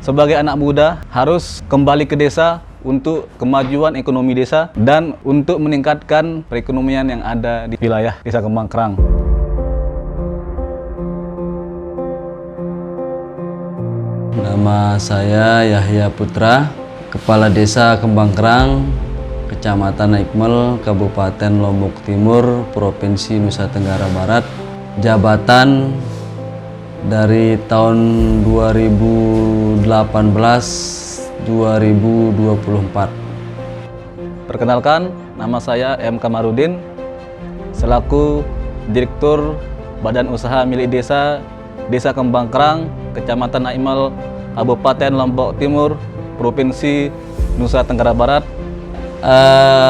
sebagai anak muda harus kembali ke desa untuk kemajuan ekonomi desa dan untuk meningkatkan perekonomian yang ada di wilayah Desa Kembang Kerang. Nama saya Yahya Putra, Kepala Desa Kembang Kerang, Kecamatan Ikmel, Kabupaten Lombok Timur, Provinsi Nusa Tenggara Barat. Jabatan dari tahun 2018-2024. Perkenalkan, nama saya M. Kamarudin, selaku Direktur Badan Usaha Milik Desa, Desa Kembang Kerang, Kecamatan Ikmel, Kabupaten Lombok Timur, Provinsi Nusa Tenggara Barat.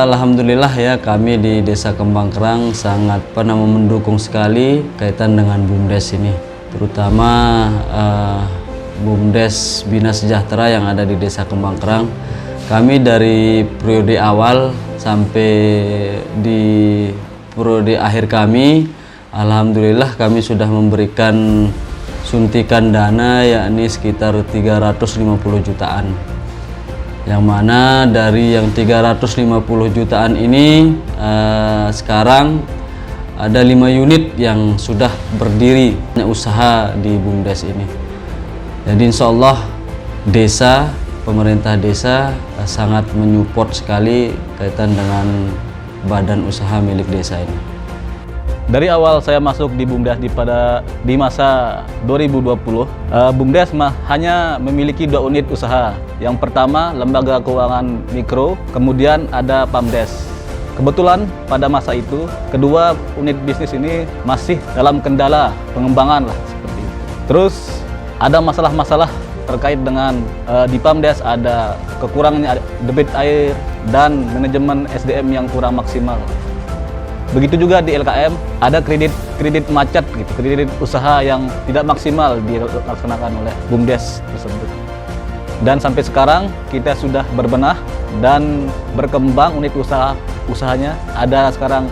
Alhamdulillah ya, kami di Desa Kembang Kerang sangat mendukung sekali kaitan dengan BUMDes ini, terutama BUMDes Bina Sejahtera yang ada di Desa Kembang Kerang. Kami dari periode awal sampai di periode akhir kami, alhamdulillah kami sudah memberikan suntikan dana yakni sekitar 350 jutaan. Yang mana dari yang 350 jutaan ini sekarang ada 5 unit yang sudah berdiri usaha di BUMDes ini. Jadi insya Allah desa, pemerintah desa sangat menyupport sekali kaitan dengan badan usaha milik desa ini. Dari awal saya masuk di BUMDes di masa 2020, BUMDes hanya memiliki 2 unit usaha. Yang pertama Lembaga Keuangan Mikro, kemudian ada PAMDes. Kebetulan pada masa itu kedua unit bisnis ini masih dalam kendala pengembangan lah seperti itu. Terus ada masalah-masalah terkait dengan di PAMDes ada kekurangannya debit air dan manajemen SDM yang kurang maksimal. Begitu juga di LKM ada kredit macet gitu, kredit usaha yang tidak maksimal dilaksanakan oleh BUMDes tersebut. Dan sampai sekarang kita sudah berbenah dan berkembang unit usahanya. Ada sekarang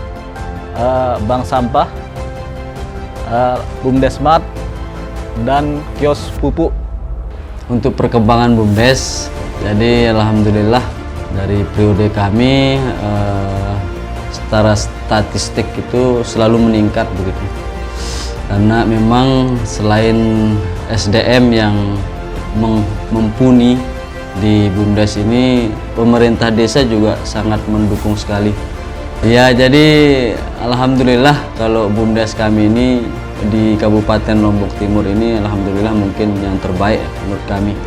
bank sampah, BUMDes Smart, dan kios pupuk. Untuk perkembangan BUMDes, jadi alhamdulillah dari periode kami secara statistik itu selalu meningkat begitu. Karena memang selain SDM yang mumpuni di BUMDes ini, pemerintah desa juga sangat mendukung sekali. Ya, jadi alhamdulillah kalau BUMDes kami ini di Kabupaten Lombok Timur ini alhamdulillah mungkin yang terbaik menurut kami,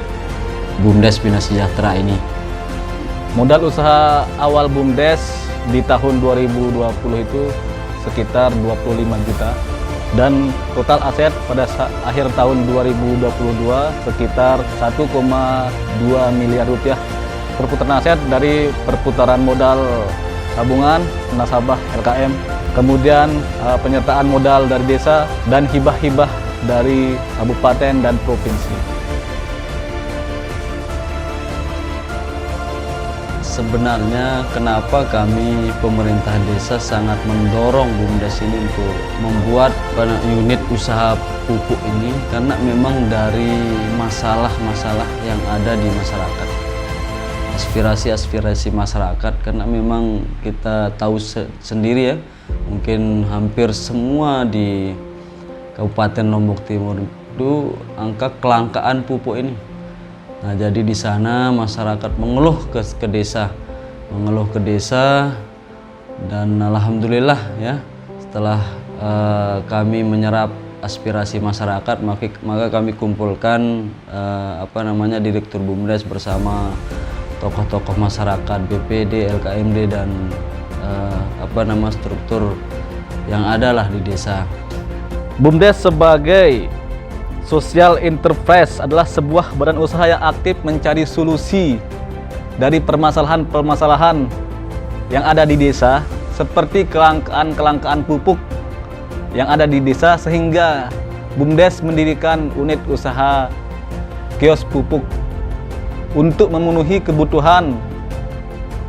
BUMDes Bina Sejahtera ini. Modal usaha awal BUMDes di tahun 2020 itu sekitar 25 juta dan total aset pada akhir tahun 2022 sekitar 1,2 miliar rupiah. Perputaran aset dari perputaran modal tabungan, nasabah LKM, kemudian penyertaan modal dari desa dan hibah-hibah dari kabupaten dan provinsi. Sebenarnya kenapa kami pemerintah desa sangat mendorong BUMDes ini untuk membuat unit usaha pupuk ini, karena memang dari masalah-masalah yang ada di masyarakat, aspirasi-aspirasi masyarakat, karena memang kita tahu sendiri ya, mungkin hampir semua di Kabupaten Lombok Timur itu angka kelangkaan pupuk ini. Nah, jadi di sana masyarakat mengeluh ke desa, dan alhamdulillah ya, setelah kami menyerap aspirasi masyarakat, maka kami kumpulkan Direktur BUMDes bersama tokoh-tokoh masyarakat, BPD, LKMD, dan struktur yang ada lah di desa. BUMDes sebagai Social Enterprise adalah sebuah badan usaha yang aktif mencari solusi dari permasalahan-permasalahan yang ada di desa, seperti kelangkaan pupuk yang ada di desa, sehingga BUMDes mendirikan unit usaha kios pupuk untuk memenuhi kebutuhan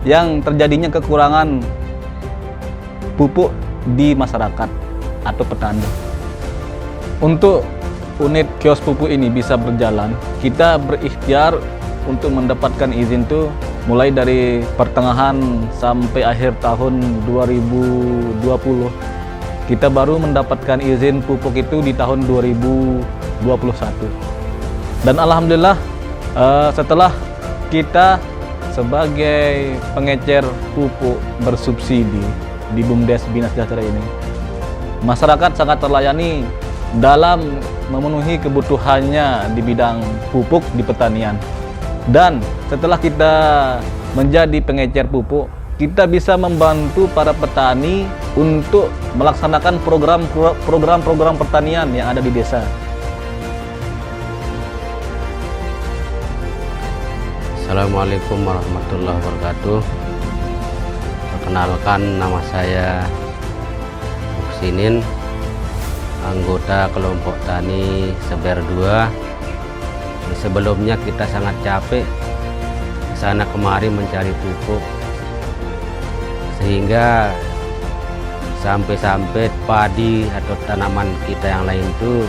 yang terjadinya kekurangan pupuk di masyarakat atau petani. Untuk unit kios pupuk ini bisa berjalan, kita berikhtiar untuk mendapatkan izin tuh mulai dari pertengahan sampai akhir tahun 2020. Kita baru mendapatkan izin pupuk itu di tahun 2021. Dan alhamdulillah setelah kita sebagai pengecer pupuk bersubsidi di BUMDes Bina Sejahtera ini, masyarakat sangat terlayani dalam memenuhi kebutuhannya di bidang pupuk di pertanian. Dan setelah kita menjadi pengecer pupuk, kita bisa membantu para petani untuk melaksanakan program-program pertanian yang ada di desa. Assalamualaikum warahmatullahi wabarakatuh. Perkenalkan, nama saya Muksinin, anggota kelompok tani Seber 2. Sebelumnya kita sangat capek sana kemari mencari pupuk, sehingga sampai-sampai padi atau tanaman kita yang lain itu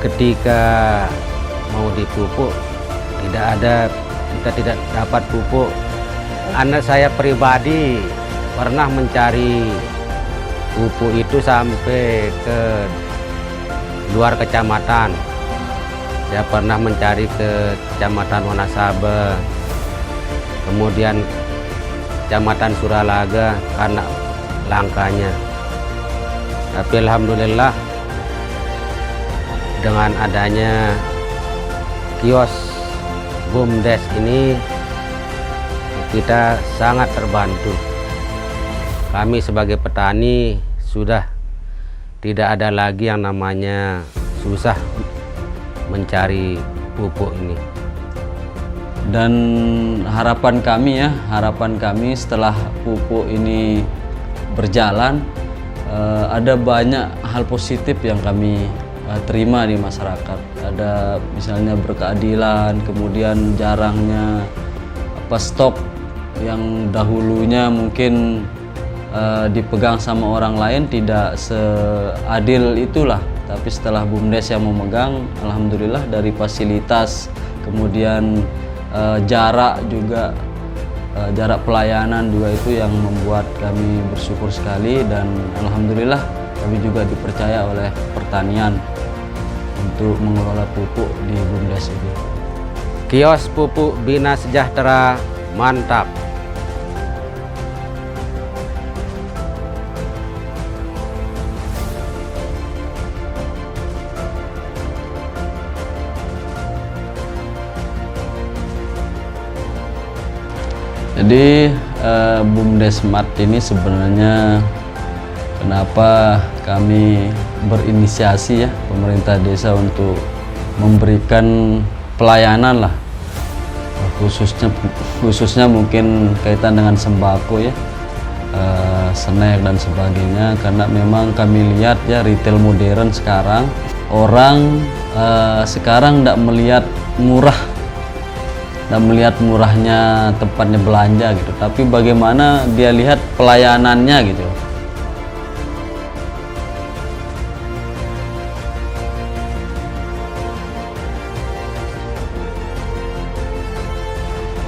ketika mau dipupuk kita tidak dapat pupuk. Anak saya pribadi pernah mencari pupuk itu sampai ke luar kecamatan. Saya pernah mencari ke Kecamatan Wonosabe, kemudian Kecamatan Suralaga karena langkanya. Tapi alhamdulillah dengan adanya kios BUMDes ini kita sangat terbantu. Kami sebagai petani sudah tidak ada lagi yang namanya susah mencari pupuk ini. Dan harapan kami setelah pupuk ini berjalan, ada banyak hal positif yang kami terima di masyarakat. Ada misalnya berkeadilan, kemudian jarangnya stok yang dahulunya mungkin dipegang sama orang lain tidak seadil itulah. Tapi setelah BUMDes yang memegang, alhamdulillah dari fasilitas, kemudian jarak juga, jarak pelayanan juga itu yang membuat kami bersyukur sekali. Dan alhamdulillah kami juga dipercaya oleh pertanian untuk mengelola pupuk di BUMDes ini. Kios pupuk Bina Sejahtera mantap. Jadi BUMDes Smart ini sebenarnya kenapa kami berinisiasi ya pemerintah desa untuk memberikan pelayanan lah, khususnya mungkin kaitan dengan sembako ya, snack dan sebagainya. Karena memang kami lihat ya retail modern sekarang, orang sekarang tidak melihat murahnya tempatnya belanja gitu, tapi bagaimana dia lihat pelayanannya gitu.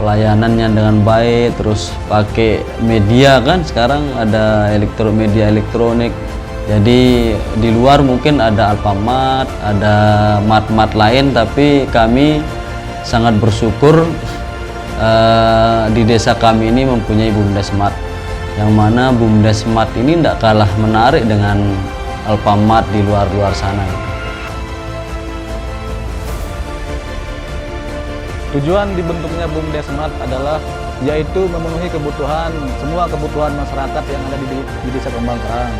Pelayanannya dengan baik, terus pakai media kan sekarang ada media elektronik. Jadi di luar mungkin ada Alfamart, ada mart-mart lain, tapi kami sangat bersyukur di desa kami ini mempunyai BUMDes Smart, yang mana BUMDes Smart ini tidak kalah menarik dengan Alfamart di luar sana. Tujuan dibentuknya BUMDes Smart adalah yaitu memenuhi semua kebutuhan masyarakat yang ada di Desa Kembang Kerang,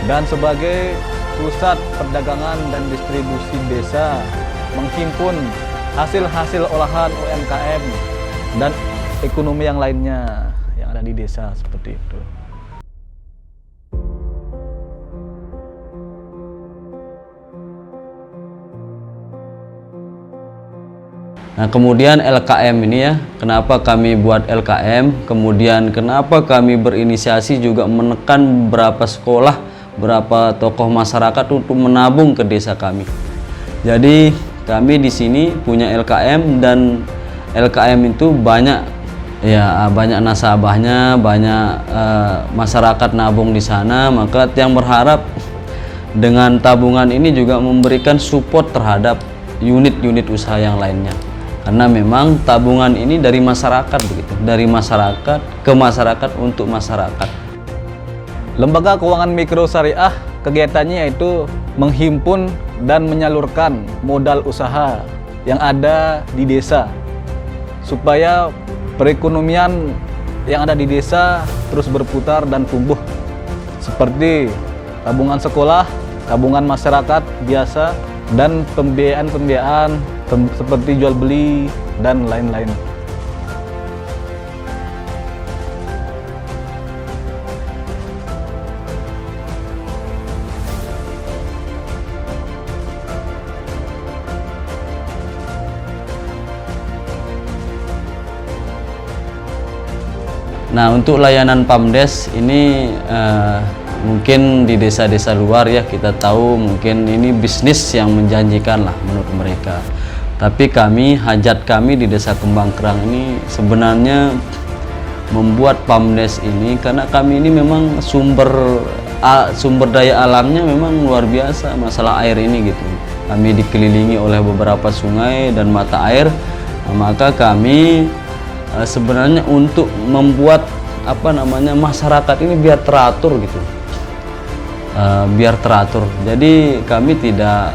dan sebagai pusat perdagangan dan distribusi desa, menghimpun hasil-hasil olahan UMKM dan ekonomi yang lainnya yang ada di desa, seperti itu. Nah, kemudian LKM ini ya, kenapa kami buat LKM, kemudian kenapa kami berinisiasi juga menekan beberapa sekolah berapa tokoh masyarakat untuk menabung ke desa kami. Jadi kami di sini punya LKM, dan LKM itu banyak nasabahnya, banyak masyarakat nabung di sana. Maka yang berharap dengan tabungan ini juga memberikan support terhadap unit-unit usaha yang lainnya, karena memang tabungan ini dari masyarakat begitu, dari masyarakat ke masyarakat untuk masyarakat. Lembaga Keuangan Mikro Syariah kegiatannya yaitu menghimpun dan menyalurkan modal usaha yang ada di desa supaya perekonomian yang ada di desa terus berputar dan tumbuh, seperti tabungan sekolah, tabungan masyarakat biasa, dan pembiayaan seperti jual beli dan lain-lain. Nah, untuk layanan PAMDes ini mungkin di desa-desa luar ya kita tahu mungkin ini bisnis yang menjanjikan lah menurut mereka. Tapi hajat kami di Desa Kembang Kerang ini sebenarnya membuat PAMDes ini karena kami ini memang sumber daya alamnya memang luar biasa masalah air ini gitu. Kami dikelilingi oleh beberapa sungai dan mata air. Nah, maka kami sebenarnya untuk membuat masyarakat ini biar teratur gitu. Biar teratur. Jadi kami tidak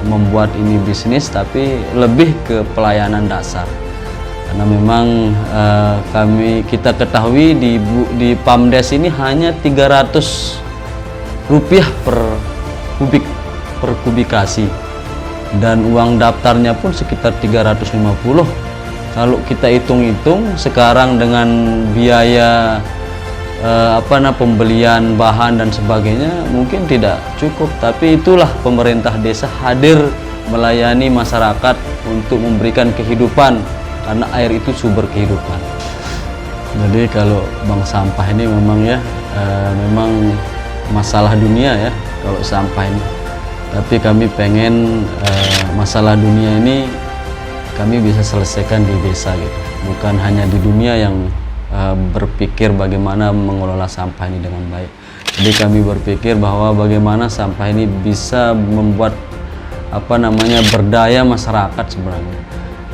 membuat ini bisnis, tapi lebih ke pelayanan dasar. Karena memang kita ketahui di PAMDes ini hanya Rp300 per kubikasi, dan uang daftarnya pun sekitar 350. Kalau kita hitung-hitung sekarang dengan biaya pembelian bahan dan sebagainya mungkin tidak cukup, tapi itulah pemerintah desa hadir melayani masyarakat untuk memberikan kehidupan, karena air itu sumber kehidupan. Jadi kalau bank sampah ini memang memang masalah dunia ya kalau sampah ini, tapi kami pengen masalah dunia ini kami bisa selesaikan di desa gitu, bukan hanya di dunia yang berpikir bagaimana mengelola sampah ini dengan baik. Jadi kami berpikir bahwa bagaimana sampah ini bisa membuat berdaya masyarakat sebenarnya.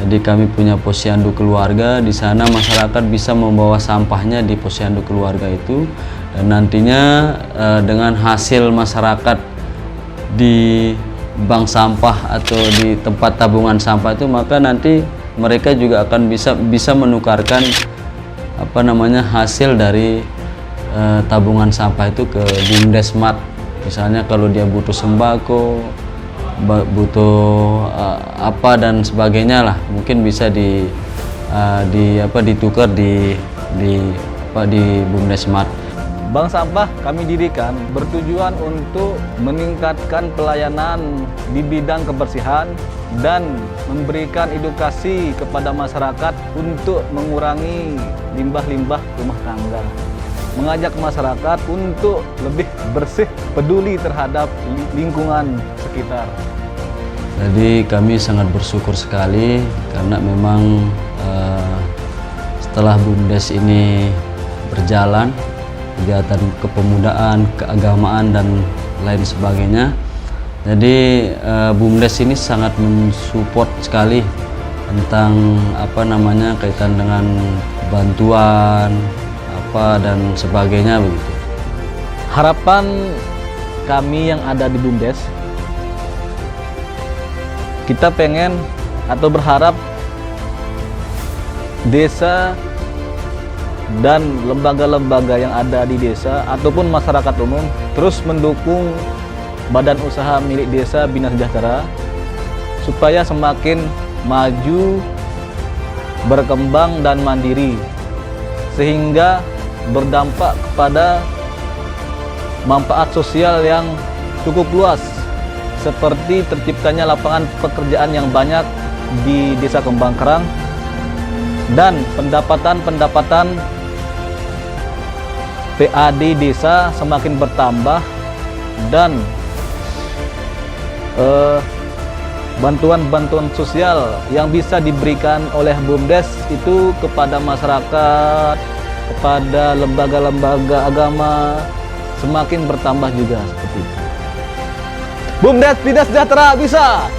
Jadi kami punya posyandu keluarga di sana, masyarakat bisa membawa sampahnya di posyandu keluarga itu, dan nantinya dengan hasil masyarakat di bank sampah atau di tempat tabungan sampah itu, maka nanti mereka juga akan bisa menukarkan hasil dari tabungan sampah itu ke BUMDesMart. Misalnya kalau dia butuh sembako, butuh dan sebagainya lah, mungkin bisa ditukar di BUMDesMart. Bank sampah kami dirikan bertujuan untuk meningkatkan pelayanan di bidang kebersihan dan memberikan edukasi kepada masyarakat untuk mengurangi limbah-limbah rumah tangga. Mengajak masyarakat untuk lebih bersih, peduli terhadap lingkungan sekitar. Jadi kami sangat bersyukur sekali karena memang setelah BUMDes ini berjalan, kegiatan kepemudaan, keagamaan dan lain sebagainya. Jadi BUMDes ini sangat mensupport sekali tentang kaitan dengan bantuan dan sebagainya begitu. Harapan kami yang ada di BUMDes, kita pengen atau berharap desa dan lembaga-lembaga yang ada di desa ataupun masyarakat umum terus mendukung badan usaha milik desa Bina Sejahtera supaya semakin maju, berkembang dan mandiri, sehingga berdampak kepada manfaat sosial yang cukup luas, seperti terciptanya lapangan pekerjaan yang banyak di Desa Kembang Kerang dan pendapatan PAD desa semakin bertambah dan bantuan-bantuan sosial yang bisa diberikan oleh BUMDes itu kepada masyarakat, kepada lembaga-lembaga agama semakin bertambah juga seperti itu. BUMDes Bina Sejahtera bisa.